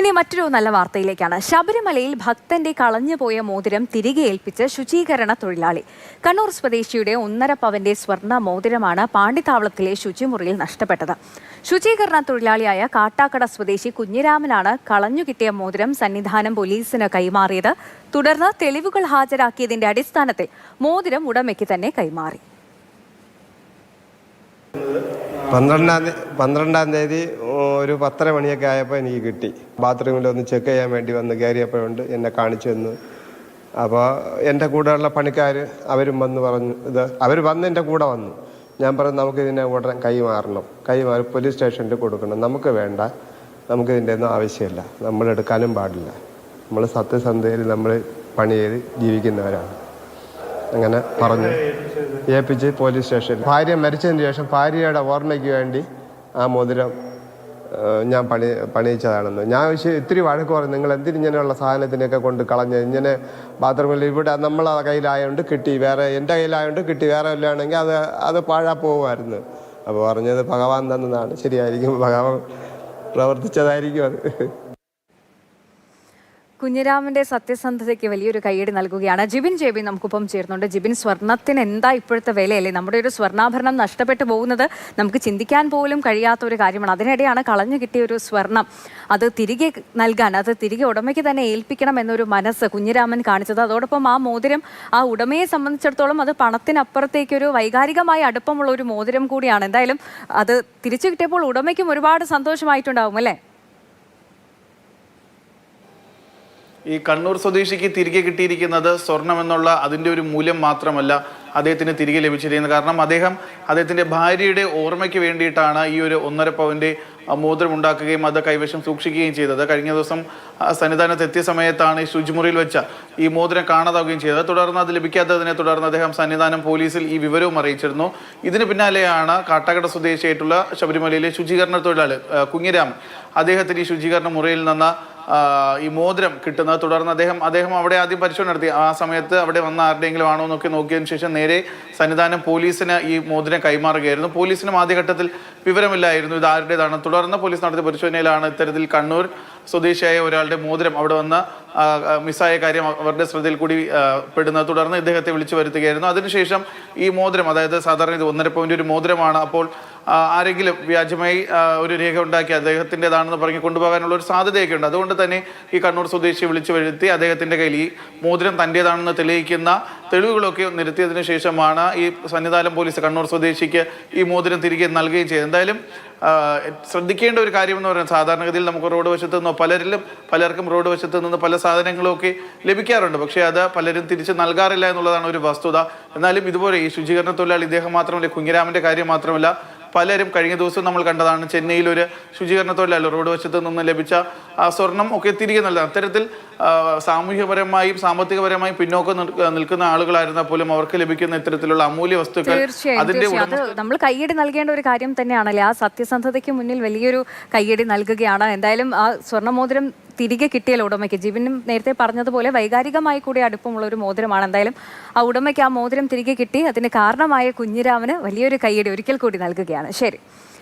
ഇനി മറ്റൊരു നല്ല വാർത്തയിലേക്കാണ്. ശബരിമലയിൽ ഭക്തന്റെ കളഞ്ഞുപോയ മോതിരം തിരികെ ഏൽപ്പിച്ച് ശുചീകരണ തൊഴിലാളി. കണ്ണൂർ സ്വദേശിയുടെ 1.5 പവന്റെ സ്വർണ്ണ മോതിരമാണ് പാണ്ടിത്താവളത്തിലെ ശുചിമുറിയിൽ നഷ്ടപ്പെട്ടത്. ശുചീകരണ തൊഴിലാളിയായ കാട്ടാക്കട സ്വദേശി കുഞ്ഞിരാമനാണ് കളഞ്ഞുകിട്ടിയ മോതിരം സന്നിധാനം പോലീസിന് കൈമാറിയത്. തുടർന്ന് തെളിവുകൾ ഹാജരാക്കിയതിന്റെ അടിസ്ഥാനത്തിൽ മോതിരം ഉടമയ്ക്ക് തന്നെ കൈമാറി. 12-ാം തീയതി ഒരു 10:30 മണിയൊക്കെ ആയപ്പോൾ എനിക്ക് കിട്ടി. ബാത്റൂമിൽ ഒന്ന് ചെക്ക് ചെയ്യാൻ വേണ്ടി വന്ന് കയറിയപ്പോഴുണ്ട് എന്നെ കാണിച്ചു തന്നു. അപ്പോൾ എൻ്റെ കൂടെയുള്ള പണിക്കാർ അവരും വന്ന് പറഞ്ഞു, അവർ വന്ന് എൻ്റെ കൂടെ വന്നു. ഞാൻ പറഞ്ഞു നമുക്കിതിനെ ഉടനെ കൈമാറി പോലീസ് സ്റ്റേഷനിൽ കൊടുക്കണം, നമുക്ക് വേണ്ട, നമുക്കിതിൻ്റെ ഒന്നും ആവശ്യമില്ല, നമ്മളെടുക്കാനും പാടില്ല, നമ്മൾ സത്യസന്ധതയിൽ നമ്മൾ പണി ചെയ്ത് ജീവിക്കുന്നവരാണ്. അങ്ങനെ പറഞ്ഞു ഏൽപ്പിച്ച് പോലീസ് സ്റ്റേഷനിൽ. ഭാര്യ മരിച്ചതിന് ശേഷം ഭാര്യയുടെ ഓർമ്മയ്ക്ക് വേണ്ടി ആ മോതിരം ഞാൻ പണിയിച്ചതാണെന്ന്. ഞാൻ ഇത്തിരി വഴക്ക് പറഞ്ഞു, നിങ്ങൾ എന്തിനിങ്ങനെയുള്ള സാധനത്തിനൊക്കെ കൊണ്ട് കളഞ്ഞ് ഇങ്ങനെ ബാത്റൂമിൽ ഇവിടെ നമ്മളെ കയ്യിലായതുകൊണ്ട് കിട്ടി, വേറെ എൻ്റെ കയ്യിലായതുകൊണ്ട് കിട്ടി, വേറെ വല്ലതാണെങ്കിൽ അത് പാഴാ പോകുമായിരുന്നു. അപ്പോൾ പറഞ്ഞത് ഭഗവാൻ തന്നതാണ്, ശരിയായിരിക്കും, ഭഗവാൻ പ്രവർത്തിച്ചതായിരിക്കും അത്. കുഞ്ഞിരാമന്റെ സത്യസന്ധതയ്ക്ക് വലിയൊരു കയ്യടി നൽകുകയാണ്. ജിബിൻ ജെബി നമുക്കൊപ്പം ചേർന്നുണ്ട്. ജിബിൻ, സ്വർണത്തിന് എന്താ ഇപ്പോഴത്തെ വിലയല്ലേ? നമ്മുടെ ഒരു സ്വർണ്ണാഭരണം നഷ്ടപ്പെട്ടു പോകുന്നത് നമുക്ക് ചിന്തിക്കാൻ പോലും കഴിയാത്ത ഒരു കാര്യമാണ്. അതിനിടെയാണ് കളഞ്ഞു കിട്ടിയ ഒരു സ്വർണം അത് തിരികെ നൽകാൻ, അത് തിരികെ ഉടമയ്ക്ക് തന്നെ ഏൽപ്പിക്കണം എന്നൊരു മനസ്സ് കുഞ്ഞിരാമൻ കാണിച്ചത്. അതോടൊപ്പം ആ മോതിരം ആ ഉടമയെ സംബന്ധിച്ചിടത്തോളം അത് പണത്തിനപ്പുറത്തേക്കൊരു വൈകാരികമായ അടുപ്പമുള്ള ഒരു മോതിരം കൂടിയാണ്. എന്തായാലും അത് തിരിച്ചു കിട്ടിയപ്പോൾ ഉടമയ്ക്കും ഒരുപാട് സന്തോഷമായിട്ടുണ്ടാവും അല്ലേ? ഈ കണ്ണൂർ സ്വദേശിക്ക് തിരികെ കിട്ടിയിരിക്കുന്നത് സ്വർണമെന്നുള്ള അതിൻ്റെ ഒരു മൂല്യം മാത്രമല്ല അദ്ദേഹത്തിന് തിരികെ ലഭിച്ചിരിക്കുന്നത്. കാരണം അദ്ദേഹത്തിൻ്റെ ഭാര്യയുടെ ഓർമ്മയ്ക്ക് വേണ്ടിയിട്ടാണ് ഈ ഒരു 1.5 പവൻ്റെ മോതിരം ഉണ്ടാക്കുകയും അത് കൈവശം സൂക്ഷിക്കുകയും ചെയ്തത്. കഴിഞ്ഞ ദിവസം സന്നിധാനത്ത് എത്തിയ സമയത്താണ് ഈ ശുചിമുറിയിൽ വെച്ച ഈ മോതിരം കാണാതാവുകയും ചെയ്തത്. തുടർന്ന് അത് ലഭിക്കാത്തതിനെ തുടർന്ന് അദ്ദേഹം സന്നിധാനം പോലീസിൽ ഈ വിവരവും അറിയിച്ചിരുന്നു. ഇതിന് പിന്നാലെയാണ് കാട്ടാക്കട സ്വദേശിയായിട്ടുള്ള ശബരിമലയിലെ ശുചീകരണ തൊഴിലാളി കുഞ്ഞിരാമൻ അദ്ദേഹത്തിന് ഈ ശുചീകരണ മുറിയിൽ നിന്ന് ഈ മോതിരം കിട്ടുന്നത്. തുടർന്ന് അദ്ദേഹം അവിടെ ആദ്യം പരിശോധന നടത്തി. ആ സമയത്ത് അവിടെ വന്ന ആരുടെയെങ്കിലും ആണോ എന്നൊക്കെ നോക്കിയതിനു ശേഷം നേരെ സന്നിധാനം പോലീസിന് ഈ മോതിരം കൈമാറുകയായിരുന്നു. പോലീസിനും ആദ്യഘട്ടത്തിൽ വിവരമില്ലായിരുന്നു ഇത് ആരുടേതാണ്. തുടർന്ന് പോലീസ് നടത്തിയ പരിശോധനയിലാണ് ഇത്തരത്തിൽ കണ്ണൂർ സ്വദേശിയായ ഒരാളുടെ മോതിരം അവിടെ വന്ന് മിസ്സായ കാര്യം അവരുടെ ശ്രദ്ധയിൽ കൂടി പെടുന്നത്. തുടർന്ന് ഇദ്ദേഹത്തെ വിളിച്ചു വരുത്തുകയായിരുന്നു. അതിനുശേഷം ഈ മോതിരം, അതായത് സാധാരണ ഇത് 1.5 പവൻ്റെ ഒരു മോതിരമാണ്, അപ്പോൾ ആരെങ്കിലും വ്യാജമായി ഒരു രേഖ ഉണ്ടാക്കി അദ്ദേഹത്തിൻ്റെതാണെന്ന് പറഞ്ഞ് കൊണ്ടുപോകാനുള്ള ഒരു സാധ്യതയൊക്കെ ഉണ്ട്. അതുകൊണ്ട് തന്നെ ഈ കണ്ണൂർ സ്വദേശിയെ വിളിച്ചു വരുത്തി അദ്ദേഹത്തിൻ്റെ കയ്യിൽ ഈ മോതിരം തൻ്റേതാണെന്ന് തെളിയിക്കുന്ന തെളിവുകളൊക്കെ നിരത്തിയതിനു ശേഷമാണ് ഈ സന്നിധാനം പോലീസ് കണ്ണൂർ സ്വദേശിക്ക് ഈ മോതിരം തിരികെ നൽകുകയും ചെയ്തത്. എന്തായാലും ശ്രദ്ധിക്കേണ്ട ഒരു കാര്യം എന്ന് പറയുന്നത്, സാധാരണഗതിയിൽ നമുക്ക് റോഡ് വശത്ത് നിന്നോ പലർക്കും റോഡ് വശത്ത് നിന്ന് പല സാധനങ്ങളും ഒക്കെ ലഭിക്കാറുണ്ട്. പക്ഷേ അത് പലരും തിരിച്ച് നൽകാറില്ല എന്നുള്ളതാണ് ഒരു വസ്തുത. എന്നാലും ഇതുപോലെ ഈ ശുചീകരണ തൊഴിലാളി ഇദ്ദേഹം മാത്രമല്ല, കുഞ്ഞിരാമൻ്റെ കാര്യം മാത്രമല്ല, പലരും കഴിഞ്ഞ ദിവസം നമ്മൾ കണ്ടതാണ് ചെന്നൈയിൽ ഒരു ശുചീകരണ തൊഴിലാളി റോഡ് വശത്ത് നിന്ന് ലഭിച്ച സ്വർണം ഒക്കെ തിരികെ നൽകുക. അത്തരത്തിൽ സാമൂഹ്യപരമായും സാമ്പത്തികപരമായും പിന്നോക്കം നിൽക്കുന്ന ആളുകളായിരുന്നാൽ പോലും അവർക്ക് ലഭിക്കുന്ന ഇത്തരത്തിലുള്ള അമൂല്യ വസ്തുക്കൾ അതിന്റെ നമ്മൾ കയ്യടി നൽകേണ്ട ഒരു കാര്യം തന്നെയാണല്ലേ. ആ സത്യസന്ധതയ്ക്ക് മുന്നിൽ വലിയൊരു കയ്യടി നൽകുകയാണ്. എന്തായാലും ആ സ്വർണ്ണമോതിരം തിരികെ കിട്ടിയാൽ ഉടമയ്ക്ക്, ജിബിനും നേരത്തെ പറഞ്ഞതുപോലെ വൈകാരികമായി കൂടി അടുപ്പമുള്ള ഒരു മോതിരമാണ്. എന്തായാലും ആ ഉടമയ്ക്ക് ആ മോതിരം തിരികെ കിട്ടി. അതിന് കാരണമായ കുഞ്ഞിരാമന് വലിയൊരു കയ്യടി ഒരിക്കൽ കൂടി നൽകുകയാണ്. ശരി.